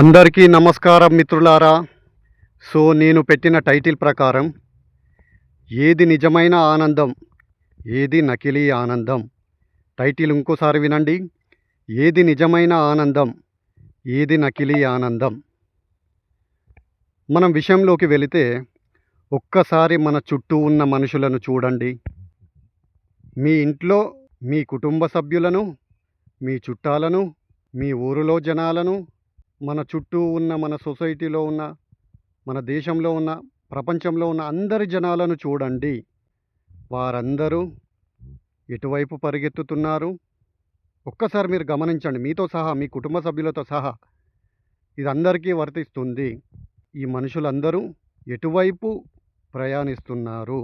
అందరికీ నమస్కారం మిత్రులారా. నేను పెట్టిన టైటిల్ ప్రకారం ఏది నిజమైన ఆనందం, ఏది నకిలీ ఆనందం. టైటిల్ ఇంకోసారి వినండి. ఏది నిజమైన ఆనందం, ఏది నకిలీ ఆనందం. మనం విషయంలోకి వెళితే ఒక్కసారి మన చుట్టూ ఉన్న మనుషులను చూడండి. మీ ఇంట్లో మీ కుటుంబ సభ్యులను, మీ చుట్టాలను, మీ ఊరిలో జనాలను, మన చుట్టూ ఉన్న మన సొసైటీలో ఉన్న, మన దేశంలో ఉన్న, ప్రపంచంలో ఉన్న అందరి జనాలను చూడండి. వారందరూ ఎటువైపు పరిగెత్తుతున్నారు? ఒక్కసారి మీరు గమనించండి. మీతో సహా, మీ కుటుంబ సభ్యులతో సహా ఇది అందరికీ వర్తిస్తుంది. ఈ మనుషులందరూ ఎటువైపు ప్రయాణిస్తున్నారు?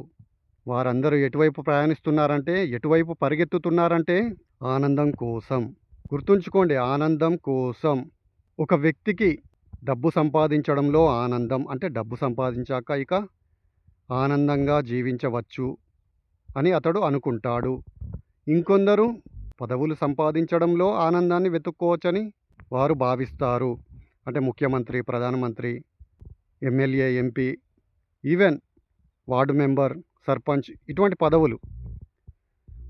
వారందరూ ఎటువైపు ప్రయాణిస్తున్నారంటే, ఎటువైపు పరిగెత్తుతున్నారంటే ఆనందం కోసం. గుర్తుంచుకోండి, ఆనందం కోసం. ఒక వ్యక్తికి డబ్బు సంపాదించడంలో ఆనందం, అంటే డబ్బు సంపాదించాక ఇక ఆనందంగా జీవించవచ్చు అని అతడు అనుకుంటాడు. ఇంకొందరు పదవులు సంపాదించడంలో ఆనందాన్ని వెతుక్కోవచ్చని వారు భావిస్తారు. అంటే ముఖ్యమంత్రి, ప్రధానమంత్రి, MLA, MP, even ward member, sarpanch, ఇటువంటి పదవులు.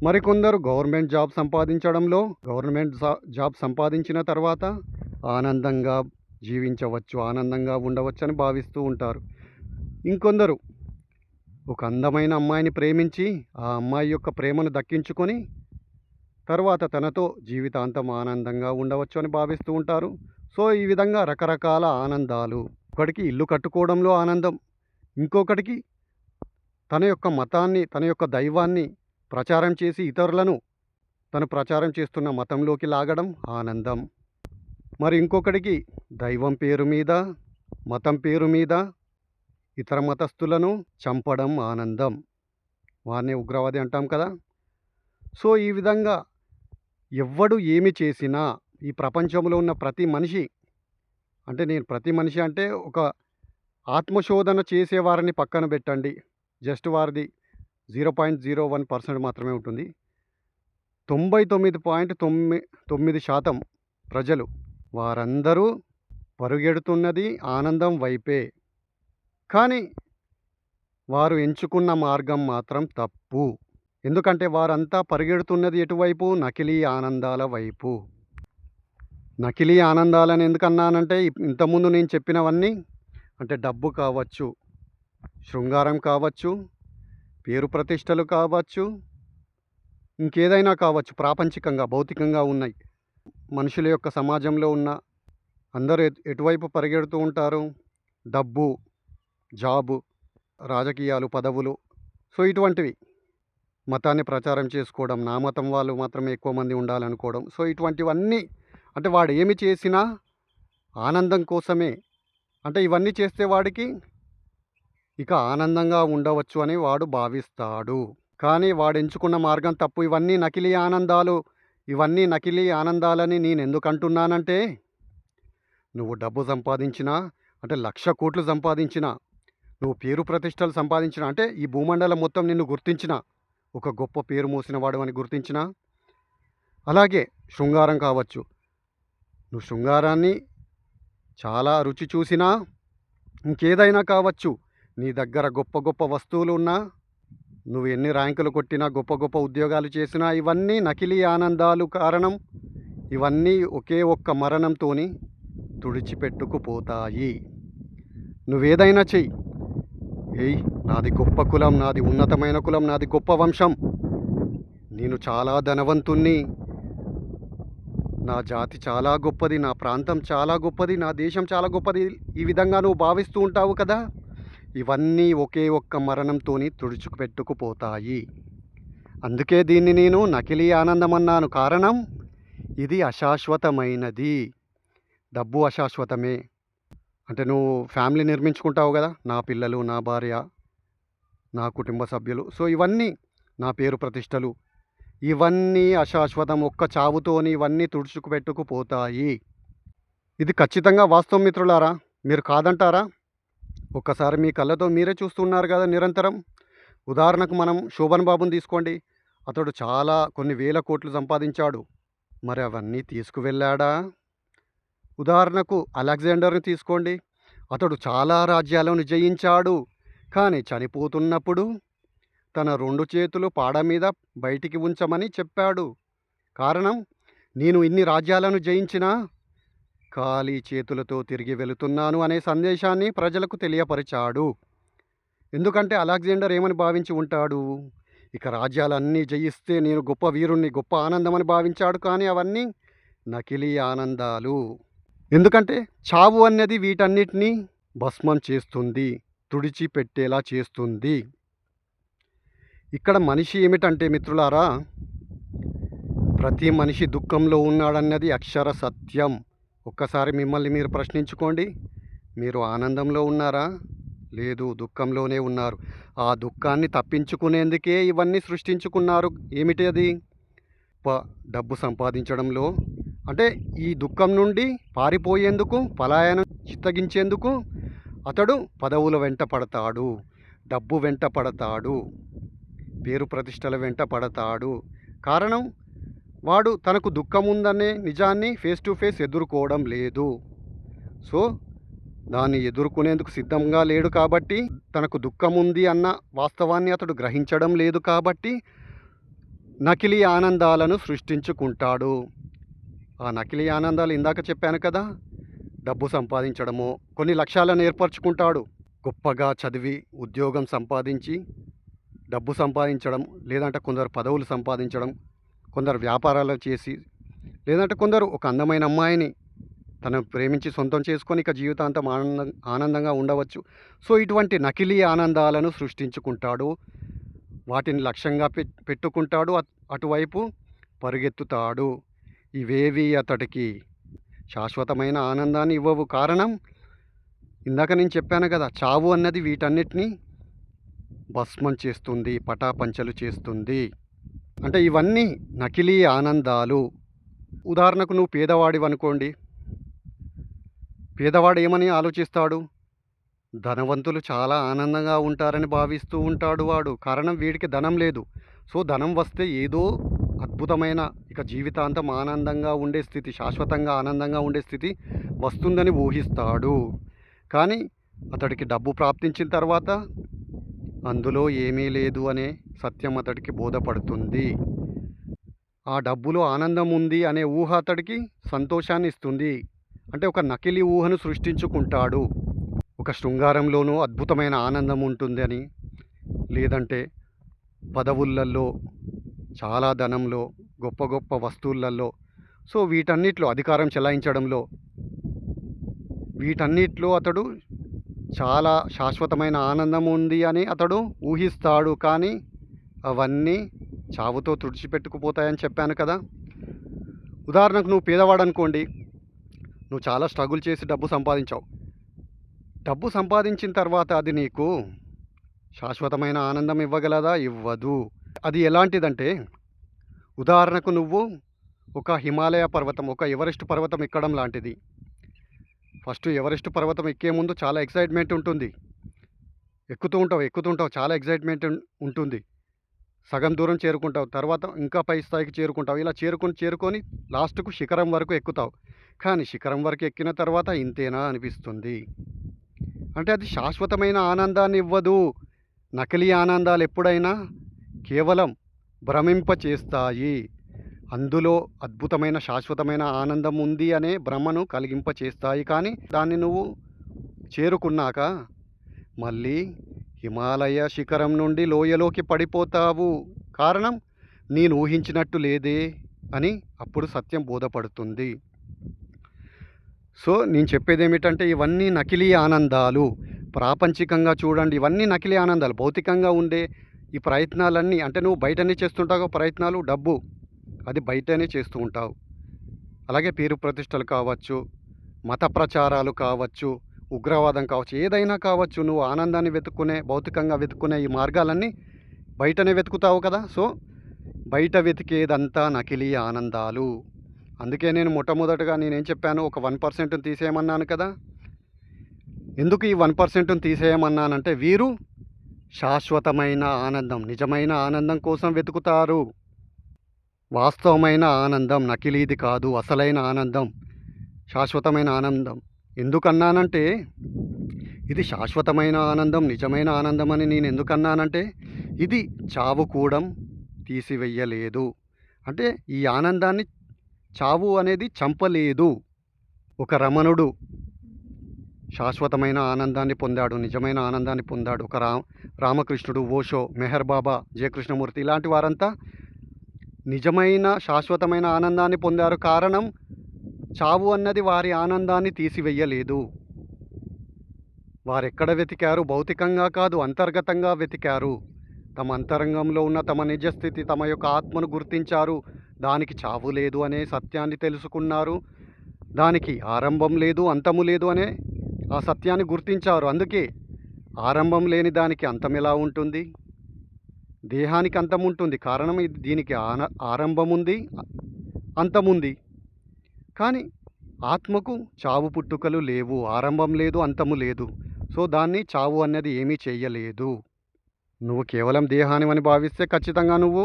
మరికొందరు గవర్నమెంట్ జాబ్ సంపాదించడంలో, గవర్నమెంట్ జాబ్ సంపాదించిన తర్వాత ఆనందంగా జీవించవచ్చు, ఆనందంగా ఉండవచ్చు అని భావిస్తూ ఉంటారు. ఇంకొందరు ఒక అందమైన అమ్మాయిని ప్రేమించి ఆ అమ్మాయి యొక్క ప్రేమను దక్కించుకొని తర్వాత తనతో జీవితాంతం ఆనందంగా ఉండవచ్చు అని భావిస్తూ ఉంటారు. ఈ విధంగా రకరకాల ఆనందాలు. ఒకటికి ఇల్లు కట్టుకోవడంలో ఆనందం, ఇంకొకటికి తన యొక్క మతాన్ని, తన యొక్క దైవాన్ని ప్రచారం చేసి ఇతరులను తను ప్రచారం చేస్తున్న మతంలోకి లాగడం ఆనందం. మరి ఇంకొకటికి దైవం పేరు మీద, మతం పేరు మీద ఇతర మతస్థులను చంపడం ఆనందం. వారిని ఉగ్రవాది అంటాం కదా. ఈ విధంగా ఎవ్వడు ఏమి చేసినా, ఈ ప్రపంచంలో ఉన్న ప్రతి మనిషి, అంటే నేను ప్రతి మనిషి అంటే ఒక ఆత్మశోధన చేసేవారిని పక్కన పెట్టండి. జస్ట్ వారిది 0.01% మాత్రమే ఉంటుంది. 99.99% ప్రజలు, వారందరూ పరుగెడుతున్నది ఆనందం వైపే. కానీ వారు ఎంచుకున్న మార్గం మాత్రం తప్పు. ఎందుకంటే వారంతా పరిగెడుతున్నది ఎటువైపు? నకిలీ ఆనందాల వైపు. నకిలీ ఆనందాలని ఎందుకన్నానంటే, ఇంతకుముందు నేను చెప్పినవన్నీ, అంటే డబ్బు కావచ్చు, శృంగారం కావచ్చు, పేరు ప్రతిష్టలు కావచ్చు, ఇంకేదైనా కావచ్చు, ప్రాపంచికంగా, భౌతికంగా ఉన్నాయి. మనుషుల యొక్క సమాజంలో ఉన్న అందరూ ఎటువైపు పరిగెడుతూ ఉంటారు? డబ్బు, జాబు, రాజకీయాలు, పదవులు, ఇటువంటివి. మతాన్ని ప్రచారం చేసుకోవడం, నా మతం వాళ్ళు మాత్రమే ఎక్కువ మంది ఉండాలనుకోవడం. ఇటువంటివన్నీ, అంటే వాడు ఏమి చేసినా ఆనందం కోసమే. అంటే ఇవన్నీ చేస్తే వాడికి ఇక ఆనందంగా ఉండవచ్చు అని వాడు భావిస్తాడు. కానీ వాడు ఎంచుకున్న మార్గం తప్పు. ఇవన్నీ నకిలీ ఆనందాలు. ఇవన్నీ నకిలీ ఆనందాలని నేను ఎందుకు అంటున్నానంటే, నువ్వు డబ్బు సంపాదించినా, అంటే 1,00,000 కోట్లు సంపాదించినా, నువ్వు పేరు ప్రతిష్టలు సంపాదించినా, అంటే ఈ భూమండలం మొత్తం నిన్ను గుర్తించిన, ఒక గొప్ప పేరు మోసినవాడు అని గుర్తించిన, అలాగే శృంగారం కావచ్చు, నువ్వు శృంగారాన్ని చాలా రుచి చూసినా, ఇంకేదైనా కావచ్చు, నీ దగ్గర గొప్ప గొప్ప వస్తువులు ఉన్నా, నువ్వు ఎన్ని ర్యాంకులు కొట్టినా, గొప్ప గొప్ప ఉద్యోగాలు చేసినా, ఇవన్నీ నకిలీ ఆనందాలు కారణం. ఇవన్నీ ఒకే ఒక్క మరణంతోని తుడిచిపెట్టుకుపోతాయి. నువ్వేదైనా చెయ్యి, నాది గొప్ప కులం, నాది ఉన్నతమైన కులం, నాది గొప్ప వంశం, నేను చాలా ధనవంతుణ్ణి, నా జాతి చాలా గొప్పది, నా ప్రాంతం చాలా గొప్పది, నా దేశం చాలా గొప్పది, ఈ విధంగా నువ్వు భావిస్తూ ఉంటావు కదా. ఇవన్నీ ఒకే ఒక్క మరణంతోని తుడుచుకుపెట్టుకుపోతాయి. అందుకే దీన్ని నేను నకిలీ ఆనందం అన్నాను. కారణం, ఇది అశాశ్వతమైనది. డబ్బు అశాశ్వతమే. అంటే నువ్వు ఫ్యామిలీ నిర్మించుకుంటావు కదా, నా పిల్లలు, నా భార్య, నా కుటుంబ సభ్యులు, ఇవన్నీ, నా పేరు ప్రతిష్టలు, ఇవన్నీ అశాశ్వతం. ఒక్క చావుతోని ఇవన్నీ తుడుచుకుపెట్టుకుపోతాయి. ఇది ఖచ్చితంగా వాస్తవం మిత్రులారా. మీరు కాదంటారా? ఒక్కసారి మీ కళ్ళతో మీరే చూస్తున్నారు కదా నిరంతరం. ఉదాహరణకు మనం శోభన్ బాబుని తీసుకోండి. అతడు చాలా కొన్ని వేల కోట్లు సంపాదించాడు. మరి అవన్నీ తీసుకువెళ్ళాడా? ఉదాహరణకు అలెగ్జాండర్ని తీసుకోండి. అతడు చాలా రాజ్యాలను జయించాడు. కానీ చనిపోతున్నప్పుడు తన 2 చేతులు పాడ మీద బయటికి ఉంచమని చెప్పాడు. కారణం, నేను ఇన్ని రాజ్యాలను జయించినా ఖాళీ చేతులతో తిరిగి వెళుతున్నాను అనే సందేశాన్ని ప్రజలకు తెలియపరిచాడు. ఎందుకంటే అలెగ్జాండర్ ఏమని భావించి ఉంటాడు, ఇక రాజ్యాలన్నీ జయిస్తే నేను గొప్ప వీరుణ్ణి, గొప్ప ఆనందమని భావించాడు. కానీ అవన్నీ నకిలీ ఆనందాలు. ఎందుకంటే చావు అన్నది వీటన్నిటినీ భస్మం చేస్తుంది, తుడిచిపెట్టేలా చేస్తుంది. ఇక్కడ మనిషి ఏమిటంటే మిత్రులారా, ప్రతి మనిషి దుఃఖంలో ఉన్నాడన్నది అక్షర సత్యం. ఒక్కసారి మిమ్మల్ని మీరు ప్రశ్నించుకోండి. మీరు ఆనందంలో ఉన్నారా? లేదు, దుఃఖంలోనే ఉన్నారు. ఆ దుఃఖాన్ని తప్పించుకునేందుకే ఇవన్నీ సృష్టించుకున్నారు. ఏమిటి అది? డబ్బు సంపాదించడంలో, అంటే ఈ దుఃఖం నుండి పారిపోయేందుకు, పలాయనం చిత్తగించేందుకు అతడు పదవుల వెంట పడతాడు, డబ్బు వెంట పడతాడు, పేరు ప్రతిష్టల వెంట పడతాడు. కారణం, వాడు తనకు దుఃఖం ఉందనే నిజాన్ని ఫేస్ టు ఫేస్ ఎదుర్కోవడం లేదు. సో దాన్ని ఎదుర్కొనేందుకు సిద్ధంగా లేడు. కాబట్టి తనకు దుఃఖం ఉంది అన్న వాస్తవాన్ని అతడు గ్రహించడం లేదు. కాబట్టి నకిలీ ఆనందాలను సృష్టించుకుంటాడు. ఆ నకిలీ ఆనందాలు ఇందాక చెప్పాను కదా, డబ్బు సంపాదించడము, కొన్ని లక్ష్యాలను ఏర్పరచుకుంటాడు. గొప్పగా చదివి ఉద్యోగం సంపాదించి డబ్బు సంపాదించడం, లేదంటే కొందరు పదవులు సంపాదించడం, కొందరు వ్యాపారాలు చేసి, లేదంటే కొందరు ఒక అందమైన అమ్మాయిని తను ప్రేమించి సొంతం చేసుకొని ఇక జీవితాంతం ఆనందంగా ఉండవచ్చు. సో ఇటువంటి నకిలీ ఆనందాలను సృష్టించుకుంటాడు, వాటిని లక్ష్యంగా పెట్టుకుంటాడు, అటువైపు పరుగెత్తుతాడు. ఇవేవి అతడికి శాశ్వతమైన ఆనందాన్ని ఇవ్వవు. కారణం, ఇందాక నేను చెప్పాను కదా, చావు అన్నది వీటన్నిటినీ భస్మం చేస్తుంది, పటాపంచలు చేస్తుంది. అంటే ఇవన్నీ నకిలీ ఆనందాలు. ఉదాహరణకు నువ్వు పేదవాడివి అనుకోండి. పేదవాడు ఏమని ఆలోచిస్తాడు? ధనవంతులు చాలా ఆనందంగా ఉంటారని భావిస్తూ ఉంటాడు వాడు. కారణం, వీడికి ధనం లేదు. సో ధనం వస్తే ఏదో అద్భుతమైన ఇక జీవితాంతం ఆనందంగా ఉండే స్థితి, శాశ్వతంగా ఆనందంగా ఉండే స్థితి వస్తుందని ఊహిస్తాడు. కానీ అతడికి డబ్బు ప్రాప్తించిన తర్వాత అందులో ఏమీ లేదు అనే సత్యం అతడికి బోధపడుతుంది. ఆ డబ్బులో ఆనందం ఉంది అనే ఊహ అతడికి సంతోషాన్ని ఇస్తుంది. అంటే ఒక నకిలీ ఊహను సృష్టించుకుంటాడు. ఒక శృంగారంలోనూ అద్భుతమైన ఆనందం ఉంటుందని, లేదంటే పదవులలో, చాలా ధనంలో, గొప్ప గొప్ప వస్తువులలో, సో వీటన్నిటిలో, అధికారం చెలాయించడంలో, వీటన్నిటిలో అతడు చాలా శాశ్వతమైన ఆనందం ఉంది అని అతడు ఊహిస్తాడు. కానీ అవన్నీ చావుతో తుడిచిపెట్టుకుపోతాయని చెప్పాను కదా. ఉదాహరణకు నువ్వు పేదవాడు అనుకోండి. నువ్వు చాలా స్ట్రగుల్ చేసి డబ్బు సంపాదించావు. డబ్బు సంపాదించిన తర్వాత అది నీకు శాశ్వతమైన ఆనందం ఇవ్వగలదా? ఇవ్వదు. అది ఎలాంటిదంటే, ఉదాహరణకు నువ్వు ఒక హిమాలయ పర్వతం, ఒక ఎవరెస్ట్ పర్వతం ఎక్కడం లాంటిది. ఫస్ట్ ఎవరెస్ట్ పర్వతం ఎక్కే ముందు చాలా ఎక్సైట్మెంట్ ఉంటుంది. ఎక్కుతూ ఉంటావు, చాలా ఎక్సైట్మెంట్ ఉంటుంది. సగం దూరం చేరుకుంటావు, తర్వాత ఇంకా పై స్థాయికి చేరుకుంటావు. ఇలా చేరుకొని లాస్ట్కు శిఖరం వరకు ఎక్కుతావు. కానీ శిఖరం వరకు ఎక్కిన తర్వాత ఇంతేనా అనిపిస్తుంది. అంటే అది శాశ్వతమైన ఆనందాన్ని ఇవ్వదు. నకిలీ ఆనందాలు ఎప్పుడైనా కేవలం భ్రమింపచేస్తాయి. అందులో అద్భుతమైన శాశ్వతమైన ఆనందం ఉంది అనే భ్రమను కలిగింపచేస్తాయి. కానీ దాన్ని నువ్వు చేరుకున్నాక మళ్ళీ హిమాలయ శిఖరం నుండి లోయలోకి పడిపోతావు. కారణం, నేను ఊహించినట్టు లేదే అని అప్పుడు సత్యం బోధపడుతుంది. సో నేను చెప్పేది ఏమిటంటే, ఇవన్నీ నకిలీ ఆనందాలు. ప్రాపంచికంగా చూడండి, ఇవన్నీ నకిలీ ఆనందాలు. భౌతికంగా ఉండే ఈ ప్రయత్నాలన్నీ, అంటే నువ్వు బయటనే చేస్తుంటావు ప్రయత్నాలు, డబ్బు అది బయటనే చేస్తూ ఉంటావు. అలాగే పేరు ప్రతిష్టలు కావచ్చు, మత ప్రచారాలు కావచ్చు, ఉగ్రవాదం కావచ్చు, ఏదైనా కావచ్చు, నువ్వు ఆనందాన్ని వెతుక్కునే, భౌతికంగా వెతుక్కునే ఈ మార్గాలన్నీ బయటనే వెతుకుతావు కదా. సో బయట వెతికేదంతా నకిలీ ఆనందాలు. అందుకే నేను మొట్టమొదటగా నేనేం చెప్పాను, ఒక 1% తీసేయమన్నాను కదా. ఎందుకు ఈ 1% తీసేయమన్నానంటే, వీరు శాశ్వతమైన ఆనందం, నిజమైన ఆనందం కోసం వెతుకుతారు. వాస్తవమైన ఆనందం, నకిలీది కాదు, అసలైన ఆనందం, శాశ్వతమైన ఆనందం. ఎందుకన్నానంటే ఇది శాశ్వతమైన ఆనందం, నిజమైన ఆనందం అని నేను ఎందుకన్నానంటే ఇది చావు కూడా తీసివేయలేదు. అంటే ఈ ఆనందాన్ని చావు అనేది చంపలేదు. ఒక రమణుడు శాశ్వతమైన ఆనందాన్ని పొందాడు, నిజమైన ఆనందాన్ని పొందాడు. ఒక రామకృష్ణుడు, ఓషో, మెహర్ బాబా, జయకృష్ణమూర్తి ఇలాంటి వారంతా నిజమైన శాశ్వతమైన ఆనందాన్ని పొందారు. కారణం చావు అన్నది వారి ఆనందాన్ని తీసివేయలేదు. వారెక్కడ వెతికారు? భౌతికంగా కాదు, అంతర్గతంగా వెతికారు. తమ అంతరంగంలో ఉన్న తమ నిజస్థితి, తమ యొక్క ఆత్మను గుర్తించారు. దానికి చావు లేదు అనే సత్యాన్ని తెలుసుకున్నారు. దానికి ఆరంభం లేదు, అంతము లేదు అనే ఆ సత్యాన్ని గుర్తించారు. అందుకే ఆరంభం లేని దానికి అంతం ఎలా ఉంటుంది? దేహానికి అంతం ఉంటుంది. కారణం దీనికి ఆరంభం ఉంది, అంతముంది. కానీ ఆత్మకు చావు పుట్టుకలు లేవు, ఆరంభం లేదు, అంతము లేదు. సో దాన్ని చావు అన్నది ఏమీ చెయ్యలేదు. నువ్వు కేవలం దేహానివని భావిస్తే ఖచ్చితంగా నువ్వు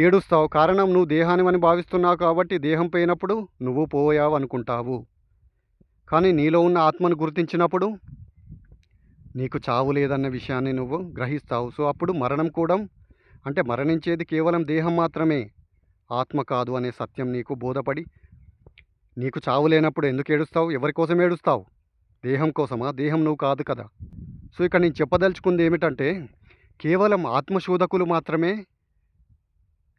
ఏడుస్తావు. కారణం నువ్వు దేహానివని భావిస్తున్నావు కాబట్టి దేహం పోయినప్పుడు నువ్వు పోయావు అనుకుంటావు. కానీ నీలో ఉన్న ఆత్మను గుర్తించినప్పుడు నీకు చావు లేదన్న విషయాన్ని నువ్వు గ్రహిస్తావు. సో అప్పుడు మరణం కూడా, అంటే మరణించేది కేవలం దేహం మాత్రమే, ఆత్మ కాదు అనే సత్యం నీకు బోధపడి నీకు చావు లేనప్పుడు ఎందుకు ఏడుస్తావు? ఎవరి కోసం ఏడుస్తావు? దేహం కోసమా? దేహం నువ్వు కాదు కదా. సో ఇక్కడ నేను చెప్పదలుచుకుంది ఏమిటంటే కేవలం ఆత్మశోధకులు మాత్రమే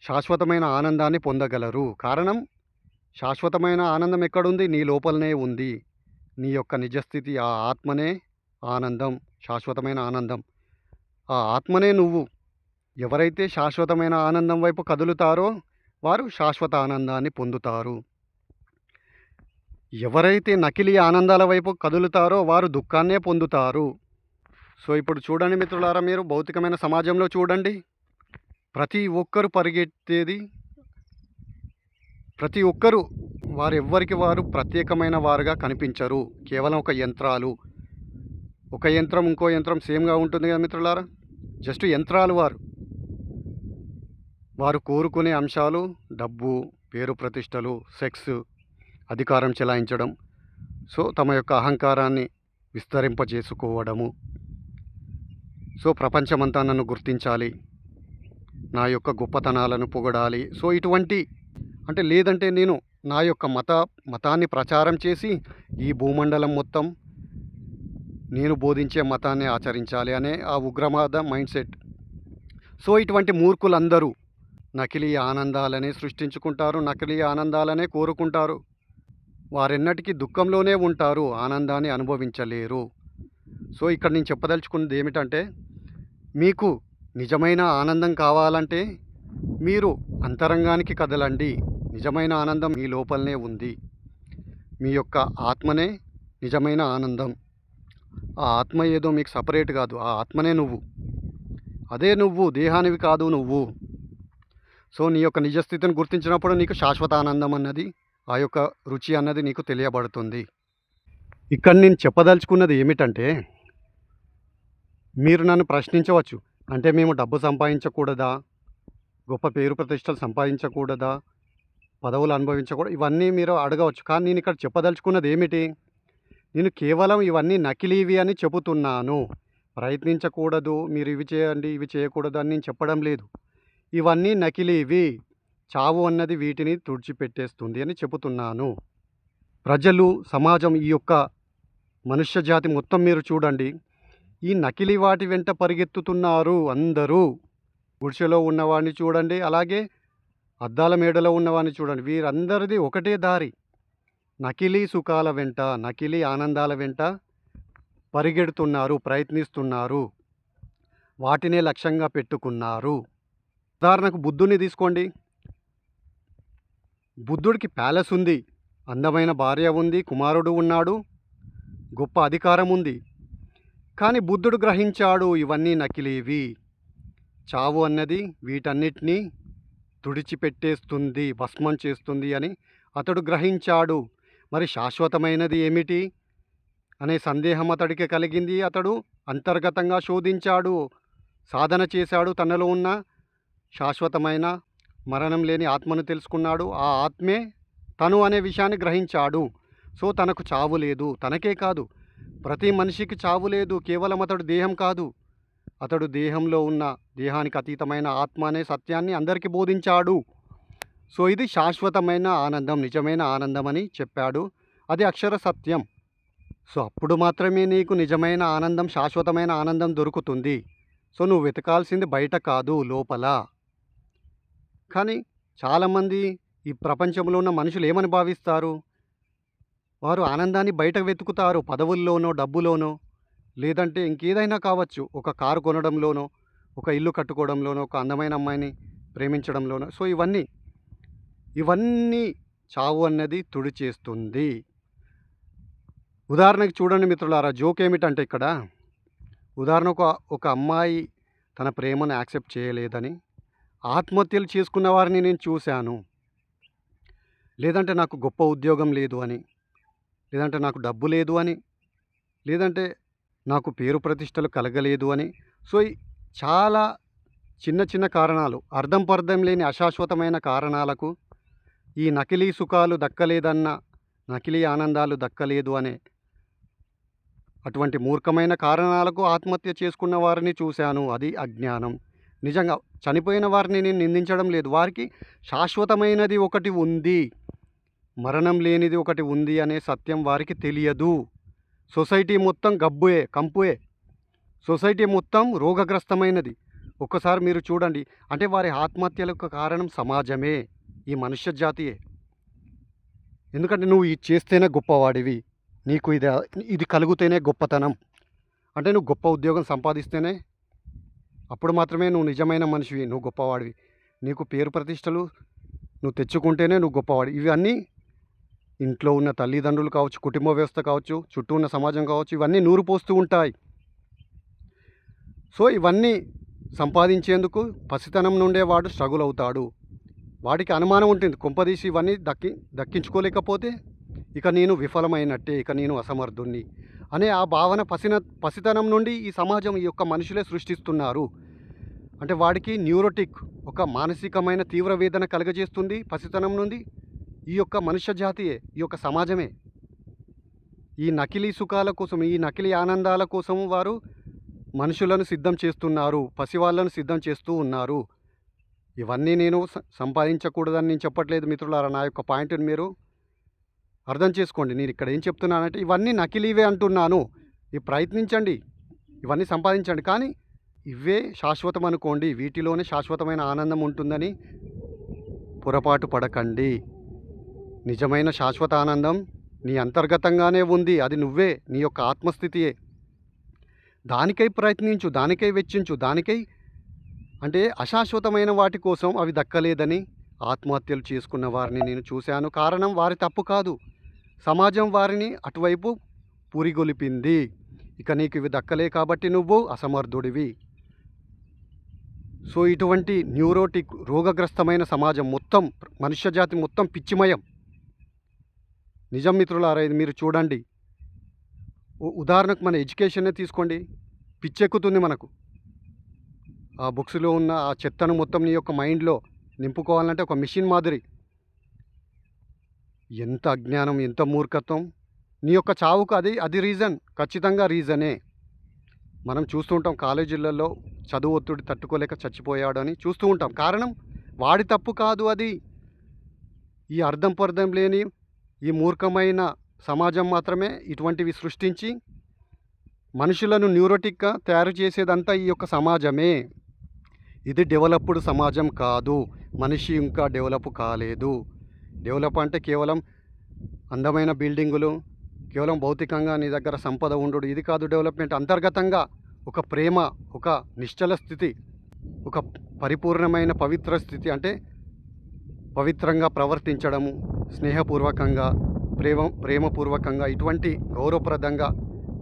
శాశ్వతమైన ఆనందాన్ని పొందగలరు. కారణం శాశ్వతమైన ఆనందం ఎక్కడుంది? నీ లోపలనే ఉంది. నీ యొక్క నిజస్థితి, ఆ ఆత్మనే ఆనందం, శాశ్వతమైన ఆనందం. ఆ ఆత్మనే నువ్వు. ఎవరైతే శాశ్వతమైన ఆనందం వైపు కదులుతారో వారు శాశ్వత ఆనందాన్ని పొందుతారు. ఎవరైతే నకిలీ ఆనందాల వైపు కదులుతారో వారు దుఃఖాన్నే పొందుతారు. సో ఇప్పుడు చూడండి మిత్రులారా, మీరు భౌతికమైన సమాజంలో చూడండి, ప్రతి ఒక్కరు పరిగెత్తేది, ప్రతి ఒక్కరు వారెవ్వరికి వారు ప్రత్యేకమైన వారుగా కనిపించరు. కేవలం ఒక యంత్రాలు. ఒక యంత్రం ఇంకో యంత్రం సేమ్గా ఉంటుంది కదా మిత్రులారా, జస్ట్ యంత్రాలు. వారు కోరుకునే అంశాలు డబ్బు, పేరు ప్రతిష్టలు, సెక్స్, అధికారం చెలాయించడం. సో తమ యొక్క అహంకారాన్ని విస్తరింపజేసుకోవడము. సో ప్రపంచమంతా నన్ను గుర్తించాలి, నా యొక్క గొప్పతనాలను పొగడాలి. సో ఇటువంటి, అంటే లేదంటే నేను నా యొక్క మతాన్ని ప్రచారం చేసి ఈ భూమండలం మొత్తం నేను బోధించే మతాన్ని ఆచరించాలి అనే ఆ ఉగ్రవాద మైండ్ సెట్. సో ఇటువంటి మూర్ఖులందరూ నకిలీ ఆనందాలనే సృష్టించుకుంటారు, నకిలీ ఆనందాలనే కోరుకుంటారు. వారెన్నటికీ దుఃఖంలోనే ఉంటారు, ఆనందాన్ని అనుభవించలేరు. సో ఇక్కడ నేను చెప్పదలుచుకున్నది ఏమిటంటే మీకు నిజమైన ఆనందం కావాలంటే మీరు అంతరంగానికి కదలండి. నిజమైన ఆనందం మీ లోపలనే ఉంది. మీ యొక్క ఆత్మనే నిజమైన ఆనందం. ఆ ఆత్మ ఏదో మీకు సపరేట్ కాదు, ఆ ఆత్మనే నువ్వు. అదే నువ్వు, దేహానివి కాదు నువ్వు. సో నీ యొక్క నిజస్థితిని గుర్తించినప్పుడు నీకు శాశ్వత ఆనందం అన్నది, ఆ యొక్క రుచి అన్నది నీకు తెలియబడుతుంది. ఇక్కడ నేను చెప్పదలుచుకున్నది ఏమిటంటే మీరు నన్ను ప్రశ్నించవచ్చు, అంటే మేము డబ్బు సంపాదించకూడదా, గొప్ప పేరు ప్రతిష్టలు సంపాదించకూడదా, పదవులు అనుభవించకూడదు, ఇవన్నీ మీరు అడగవచ్చు. కానీ నేను ఇక్కడ చెప్పదలుచుకున్నది ఏమిటి? నేను కేవలం ఇవన్నీ నకిలీవి అని చెబుతున్నాను. ప్రయత్నించకూడదు, మీరు ఇవి చేయండి ఇవి చేయకూడదు అని నేను చెప్పడం లేదు. ఇవన్నీ నకిలీవి, చావు అన్నది వీటిని తుడిచిపెట్టేస్తుంది అని చెబుతున్నాను. ప్రజలు, సమాజం, ఈ యొక్క మనుష్య జాతి మొత్తం మీరు చూడండి, ఈ నకిలీ వాటి వెంట పరిగెత్తుతున్నారు అందరూ. గుడిసెలో ఉన్నవాడిని చూడండి, అలాగే అద్దాల మేడలో ఉన్నవాడిని చూడండి, వీరందరిది ఒకటే దారి. నకిలీ సుఖాల వెంట, నకిలీ ఆనందాల వెంట పరిగెడుతున్నారు, ప్రయత్నిస్తున్నారు, వాటినే లక్ష్యంగా పెట్టుకున్నారు. ఉదాహరణకు బుద్ధుని తీసుకోండి. బుద్ధుడికి ప్యాలెస్ ఉంది, అందమైన భార్య ఉంది, కుమారుడు ఉన్నాడు, గొప్ప అధికారం ఉంది. కానీ బుద్ధుడు గ్రహించాడు ఇవన్నీ నకిలీవి, చావు అన్నది వీటన్నిటినీ తుడిచిపెట్టేస్తుంది, భస్మం చేస్తుంది అని అతడు గ్రహించాడు. మరి శాశ్వతమైనది ఏమిటి అనే సందేహం అతడికి కలిగింది. అతడు అంతర్గతంగా శోధించాడు, సాధన చేశాడు, తనలో ఉన్న శాశ్వతమైన మరణం లేని ఆత్మను తెలుసుకున్నాడు. ఆ ఆత్మే తను అనే విషయాన్ని గ్రహించాడు. సో తనకు చావు లేదు. తనకే కాదు, ప్రతి మనిషికి చావు లేదు. కేవలం అతడు దేహం కాదు, అతడు దేహంలో ఉన్న దేహానికి అతీతమైన ఆత్మ అనే సత్యాన్ని అందరికీ బోధించాడు. సో ఇది శాశ్వతమైన ఆనందం, నిజమైన ఆనందం అని చెప్పాడు. అది అక్షర సత్యం. సో అప్పుడు మాత్రమే నీకు నిజమైన ఆనందం, శాశ్వతమైన ఆనందం దొరుకుతుంది. సో నువ్వు వెతకాల్సింది బయట కాదు, లోపల. కానీ చాలామంది ఈ ప్రపంచంలో ఉన్న మనుషులు ఏమని భావిస్తారు? వారు ఆనందాన్ని బయట వెతుకుతారు, పదవుల్లోనో, డబ్బులోనో, లేదంటే ఇంకేదైనా కావచ్చు. ఒక కారు కొనడంలోనో, ఒక ఇల్లు కట్టుకోవడంలోనో, ఒక అందమైన అమ్మాయిని ప్రేమించడంలోనో. సో ఇవన్నీ చావు అన్నది తుడిచేస్తుంది. ఉదాహరణకి చూడండి మిత్రులారా, జోక్ ఏమిటంటే ఇక్కడ ఉదాహరణకు ఒక అమ్మాయి తన ప్రేమను యాక్సెప్ట్ చేయలేదని ఆత్మహత్యలు చేసుకున్న వారిని నేను చూశాను. లేదంటే నాకు గొప్ప ఉద్యోగం లేదు అని, లేదంటే నాకు డబ్బు లేదు అని, లేదంటే నాకు పేరు ప్రతిష్టలు కలగలేదు అని. సో చాలా చిన్న చిన్న కారణాలు, అర్థం పర్థం లేని అశాశ్వతమైన కారణాలకు, ఈ నకిలీ సుఖాలు దక్కలేదన్న, నకిలీ ఆనందాలు దక్కలేదు అనే అటువంటి మూర్ఖమైన కారణాలకు ఆత్మహత్య చేసుకున్న వారిని చూశాను. అది అజ్ఞానం. నిజంగా చనిపోయిన వారిని నేను నిందించడం లేదు. వారికి శాశ్వతమైనది ఒకటి ఉంది, మరణం లేనిది ఒకటి ఉంది అనే సత్యం వారికి తెలియదు. సొసైటీ మొత్తం కంపుయే. సొసైటీ మొత్తం రోగగ్రస్తమైనది. ఒక్కసారి మీరు చూడండి. అంటే వారి ఆత్మహత్యలకు కారణం సమాజమే, ఈ మనుష్య జాతియే. ఎందుకంటే నువ్వు ఇది చేస్తేనే గొప్పవాడివి, నీకు ఇది కలిగితేనే గొప్పతనం. అంటే నువ్వు గొప్ప ఉద్యోగం సంపాదిస్తేనే, అప్పుడు మాత్రమే నువ్వు నిజమైన మనిషివి, నువ్వు గొప్పవాడివి. నీకు పేరు ప్రతిష్టలు నువ్వు తెచ్చుకుంటేనే నువ్వు గొప్పవాడి. ఇవన్నీ ఇంట్లో ఉన్న తల్లిదండ్రులు కావచ్చు, కుటుంబ వ్యవస్థ కావచ్చు, చుట్టూ ఉన్న సమాజం కావచ్చు, ఇవన్నీ నూరు పోస్తూ ఉంటాయి. సో ఇవన్నీ సంపాదించేందుకు పసితనం నుండే వాడు స్ట్రగుల్ అవుతాడు. వాడికి అనుమానం ఉంటుంది, కొంపదీసి ఇవన్నీ దక్కించుకోలేకపోతే ఇక నేను విఫలమైనట్టే, ఇక నేను అసమర్థుణ్ణి అనే ఆ భావన పసితనం నుండి ఈ సమాజం, ఈ యొక్క మనుషులే సృష్టిస్తున్నారు. అంటే వాడికి న్యూరోటిక్, ఒక మానసికమైన తీవ్ర వేదన కలగజేస్తుంది పసితనం నుండి ఈ యొక్క మనుష్య జాతియే, ఈ యొక్క సమాజమే. ఈ నకిలీ సుఖాల కోసం, ఈ నకిలీ ఆనందాల కోసం వారు మనుషులను సిద్ధం చేస్తున్నారు, పసివాళ్ళను సిద్ధం చేస్తూ ఉన్నారు. ఇవన్నీ నేను సంపాదించకూడదని నేను చెప్పట్లేదు మిత్రులారా. నా యొక్క పాయింట్ని మీరు అర్థం చేసుకోండి. నేను ఇక్కడ ఏం చెప్తున్నానంటే ఇవన్నీ నకిలీవే అంటున్నాను. ప్రయత్నించండి, ఇవన్నీ సంపాదించండి, కానీ ఇవే శాశ్వతం అనుకోండి, వీటిలోనే శాశ్వతమైన ఆనందం ఉంటుందని పొరపాటు పడకండి. నిజమైన శాశ్వత ఆనందం నీ అంతర్గతంగానే ఉంది. అది నువ్వే, నీ యొక్క ఆత్మస్థితియే. దానికై ప్రయత్నించు, దానికై వెచ్చించు. దానికై అంటే అశాశ్వతమైన వాటి కోసం అవి దక్కలేదని ఆత్మహత్యలు చేసుకున్న వారిని నేను చూశాను. కారణం వారి తప్పు కాదు, సమాజం వారిని అటువైపు పురిగొలిపింది. ఇక నీకు ఇవి దక్కలే కాబట్టి నువ్వు అసమర్థుడివి. సో ఇటువంటి న్యూరోటిక్, రోగగ్రస్తమైన సమాజం మొత్తం, మనుష్య జాతి మొత్తం పిచ్చిమయం. నిజం మిత్రులారా, ఇది మీరు చూడండి. ఉదాహరణకు మన ఎడ్యుకేషన్నే తీసుకోండి. పిచ్చెక్కుతుంది మనకు. ఆ బుక్స్లో ఉన్న ఆ చెత్తను మొత్తం నీ యొక్క మైండ్లో నింపుకోవాలంటే ఒక మిషన్ మాదిరి. ఎంత అజ్ఞానం, ఎంత మూర్ఖత్వం. నీ యొక్క చావుకు అది రీజన్, ఖచ్చితంగా రీజనే. మనం చూస్తూ ఉంటాం, కాలేజీలలో చదువు ఒత్తిడి తట్టుకోలేక చచ్చిపోయాడని చూస్తూ ఉంటాం. కారణం వాడి తప్పు కాదు అది. ఈ అర్థం పర్థం లేని ఈ మూర్ఖమైన సమాజం మాత్రమే ఇటువంటివి సృష్టించి మనుషులను న్యూరోటిక్గా తయారు చేసేదంతా ఈ యొక్క సమాజమే. ఇది డెవలప్డ్ సమాజం కాదు. మనిషి ఇంకా డెవలప్ కాలేదు. డెవలప్ అంటే కేవలం అందమైన బిల్డింగులు, కేవలం భౌతికంగా నీ దగ్గర సంపద ఉండు, ఇది కాదు డెవలప్మెంట్. అంతర్గతంగా ఒక ప్రేమ, ఒక నిశ్చల స్థితి, ఒక పరిపూర్ణమైన పవిత్ర స్థితి. అంటే పవిత్రంగా ప్రవర్తించడము, స్నేహపూర్వకంగా, ప్రేమపూర్వకంగా, ఇటువంటి గౌరవప్రదంగా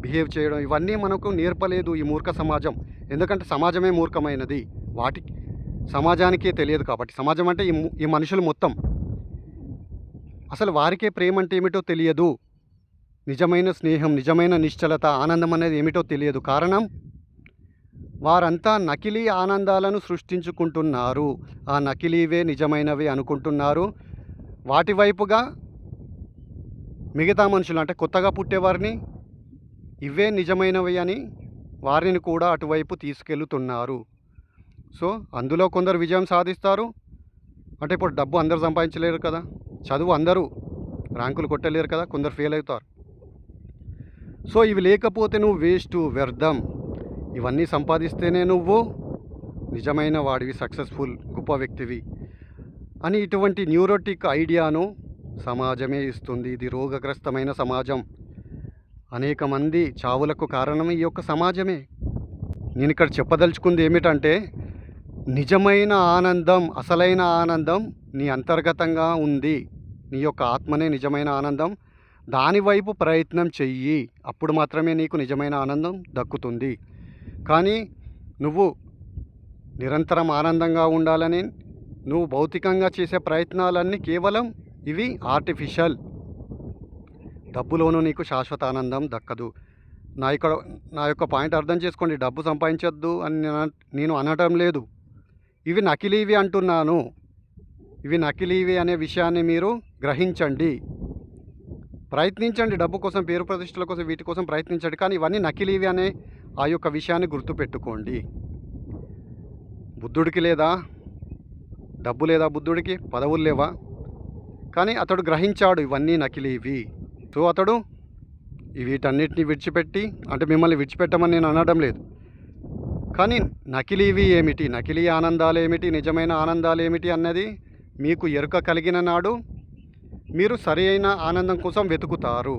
బిహేవ్ చేయడం, ఇవన్నీ మనకు నేర్పలేదు ఈ మూర్ఖ సమాజం. ఎందుకంటే సమాజమే మూర్ఖమైనది. సమాజానికే తెలియదు కాబట్టి. సమాజం అంటే ఈ మనుషులు మొత్తం. అసలు వారికే ప్రేమ అంటే ఏమిటో తెలియదు. నిజమైన స్నేహం, నిజమైన నిశ్చలత, ఆనందం అనేది ఏమిటో తెలియదు. కారణం వారంతా నకిలీ ఆనందాలను సృష్టించుకుంటున్నారు. ఆ నకిలీవే నిజమైనవి అనుకుంటున్నారు. వాటి వైపుగా మిగతా మనుషులు అంటే కొత్తగా పుట్టేవారిని ఇవే నిజమైనవి అని వారిని కూడా అటువైపు తీసుకెళ్తున్నారు. సో అందులో కొందరు విజయం సాధిస్తారు. అంటే ఇప్పుడు డబ్బు అందరూ సంపాదించలేరు కదా, చదువు అందరూ ర్యాంకులు కొట్టలేరు కదా, కొందరు ఫెయిల్ అవుతారు. సో ఇవి లేకపోతే నువ్వు వేస్ట్, వ్యర్థం. ఇవన్నీ సంపాదిస్తేనే నువ్వు నిజమైన వాడివి, సక్సెస్ఫుల్, గొప్ప వ్యక్తివి అని ఇటువంటి న్యూరోటిక్ ఐడియాను సమాజమే ఇస్తుంది. ఇది రోగగ్రస్తమైన సమాజం. అనేక మంది చావులకు కారణం ఈ యొక్క సమాజమే. నేను ఇక్కడ చెప్పదలుచుకుంది ఏమిటంటే, నిజమైన ఆనందం, అసలైన ఆనందం నీ అంతర్గతంగా ఉంది. నీ యొక్క ఆత్మనే నిజమైన ఆనందం. దానివైపు ప్రయత్నం చెయ్యి, అప్పుడు మాత్రమే నీకు నిజమైన ఆనందం దక్కుతుంది. కానీ నువ్వు నిరంతరం ఆనందంగా ఉండాలని నువ్వు భౌతికంగా చేసే ప్రయత్నాలన్నీ కేవలం ఇవి ఆర్టిఫిషియల్. డబ్బులోనూ నీకు శాశ్వత ఆనందం దక్కదు. నా యొక్క పాయింట్ అర్థం చేసుకోండి. డబ్బు సంపాదించొద్దు అని నేను అనడం లేదు. ఇవి నకిలీవి అంటున్నాను. ఇవి నకిలీవి అనే విషయాన్ని మీరు గ్రహించండి. ప్రయత్నించండి, డబ్బు కోసం, పేరు ప్రతిష్టల కోసం, వీటి కోసం ప్రయత్నించండి. కానీ ఇవన్నీ నకిలీవి అనే ఆ యొక్క విషయాన్ని గుర్తుపెట్టుకోండి. బుద్ధుడికి లేదా డబ్బు, లేదా బుద్ధుడికి పదవులు లేవా? కానీ అతడు గ్రహించాడు ఇవన్నీ నకిలీవి. సో అతడు వీటన్నిటిని విడిచిపెట్టి, అంటే మిమ్మల్ని విడిచిపెట్టమని నేను అనడం లేదు, కానీ నకిలీవి ఏమిటి, నకిలీ ఆనందాలు ఏమిటి, నిజమైన ఆనందాలు ఏమిటి అన్నది మీకు ఎరుక కలిగిన నాడు మీరు సరి అయిన ఆనందం కోసం వెతుకుతారు.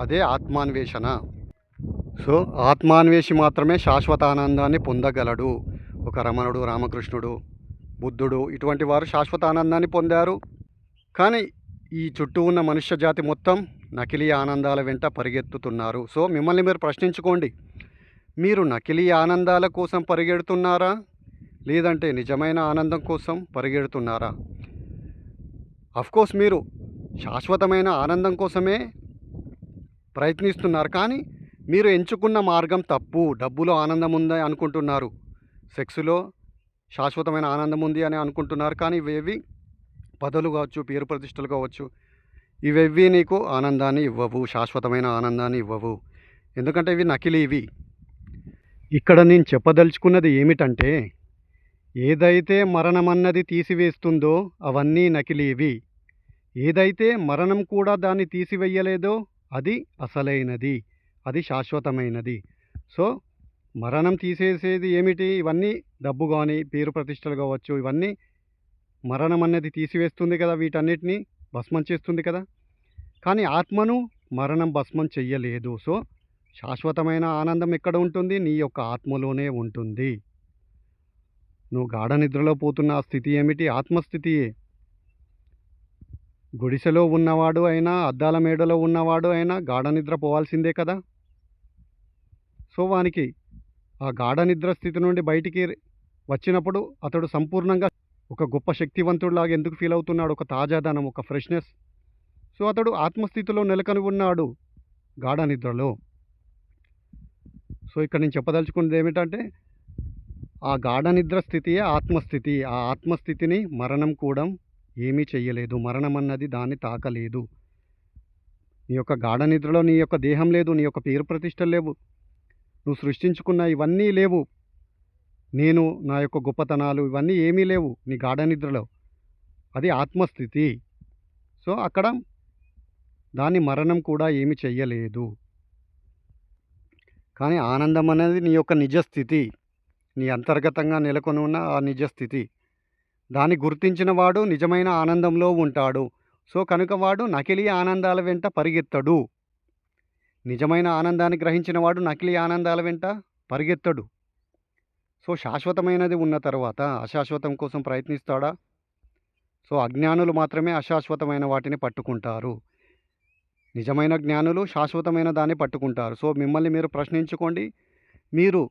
అదే ఆత్మాన్వేషణ. సో ఆత్మాన్వేషి మాత్రమే శాశ్వత ఆనందాన్ని పొందగలడు. ఒక రమణుడు, రామకృష్ణుడు, బుద్ధుడు ఇటువంటి వారు శాశ్వత ఆనందాన్ని పొందారు. కానీ ఈ చుట్టూ ఉన్న మనుష్య జాతి మొత్తం నకిలీ ఆనందాల వెంట పరిగెత్తుతున్నారు. సో మిమ్మల్ని మీరు ప్రశ్నించుకోండి, మీరు నకిలీ ఆనందాల కోసం పరిగెడుతున్నారా, లేదంటే నిజమైన ఆనందం కోసం పరిగెడుతున్నారా? అఫ్కోర్స్ మీరు శాశ్వతమైన ఆనందం కోసమే ప్రయత్నిస్తున్నారు, కానీ మీరు ఎంచుకున్న మార్గం తప్పు. డబ్బులో ఆనందం ఉంది అనుకుంటున్నారు, సెక్స్లో శాశ్వతమైన ఆనందం ఉంది అని అనుకుంటున్నారు, కానీ ఇవేవి పదవులు కావచ్చు, పేరు ప్రతిష్టలు కావచ్చు, ఇవేవి నీకు ఆనందాన్ని ఇవ్వవు, శాశ్వతమైన ఆనందాన్ని ఇవ్వవు. ఎందుకంటే ఇవి నకిలీవి. ఇక్కడ నేను చెప్పదలుచుకున్నది ఏమిటంటే, ఏదైతే మరణం అన్నది తీసివేస్తుందో అవన్నీ నకిలీవి. ఏదైతే మరణం కూడా దాన్ని తీసివేయలేదో అది అసలైనది, అది శాశ్వతమైనది. సో మరణం తీసేసేది ఏమిటి? ఇవన్నీ డబ్బు కానీ, పేరు ప్రతిష్టలు కావచ్చు, ఇవన్నీ మరణం అన్నది తీసివేస్తుంది కదా, వీటన్నిటిని భస్మం చేస్తుంది కదా. కానీ ఆత్మను మరణం భస్మం చెయ్యలేదు. సో శాశ్వతమైన ఆనందం ఎక్కడ ఉంటుంది? నీ యొక్క ఆత్మలోనే ఉంటుంది. నువ్వు గాఢ నిద్రలో పోతున్న ఆ స్థితి ఏమిటి? ఆత్మస్థితియే. గుడిసెలో ఉన్నవాడు అయినా, అద్దాల మేడలో ఉన్నవాడు అయినా గాఢ నిద్ర పోవాల్సిందే కదా. సో వానికి ఆ గాఢ నిద్ర స్థితి నుండి బయటికి వచ్చినప్పుడు అతడు సంపూర్ణంగా ఒక గొప్ప శక్తివంతుడిలాగా ఎందుకు ఫీల్ అవుతున్నాడు? ఒక తాజాదనం, ఒక ఫ్రెష్నెస్. సో అతడు ఆత్మస్థితిలో నెలకొని ఉన్నాడు గాఢ నిద్రలో. సో ఇక్కడ నేను చెప్పదలుచుకున్నది ఏమిటంటే, ఆ గాఢ నిద్ర స్థితియే ఆత్మస్థితి. ఆ ఆత్మస్థితిని మరణం కూడా ఏమీ చెయ్యలేదు. మరణం అన్నది దాన్ని తాకలేదు. నీ యొక్క గాఢ నిద్రలో నీ యొక్క దేహం లేదు, నీ యొక్క పేరు ప్రతిష్టలు లేవు, నువ్వు సృష్టించుకున్న ఇవన్నీ లేవు, నేను నా యొక్క గొప్పతనాలు ఇవన్నీ ఏమీ లేవు నీ గాఢ నిద్రలో. అది ఆత్మస్థితి. సో అక్కడ దాన్ని మరణం కూడా ఏమి చెయ్యలేదు. కానీ ఆనందం అనేది నీ యొక్క నిజస్థితి, నీ అంతర్గతంగా నెలకొని ఉన్న ఆ నిజస్థితి. దాన్ని గుర్తించిన వాడు నిజమైన ఆనందంలో ఉంటాడు. సో కనుక వాడు నకిలీ ఆనందాల వెంట పరిగెత్తడు. నిజమైన ఆనందాన్ని గ్రహించిన వాడు నకిలీ ఆనందాల వెంట పరిగెత్తడు. సో శాశ్వతమైనది ఉన్న తర్వాత అశాశ్వతం కోసం ప్రయత్నిస్తాడా? సో అజ్ఞానులు మాత్రమే అశాశ్వతమైన వాటిని పట్టుకుంటారు. నిజమైన జ్ఞానులు శాశ్వతమైన దాన్ని పట్టుకుంటారు. సో మిమ్మల్ని మీరు ప్రశ్నించుకోండి, మీరు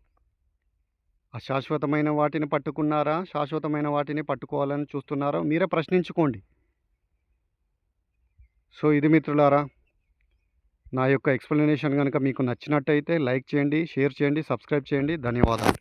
అశాశ్వతమైన వాటిని పట్టుకున్నారా, శాశ్వతమైన వాటిని పట్టుకోవాలని చూస్తున్నారా? మీరే ప్రశ్నించుకోండి. సో ఇది మిత్రులారా, నా యొక్క ఎక్స్ప్లెనేషన్ కనుక మీకు నచ్చినట్టయితే లైక్ చేయండి, షేర్ చేయండి, సబ్స్క్రైబ్ చేయండి. ధన్యవాదాలు.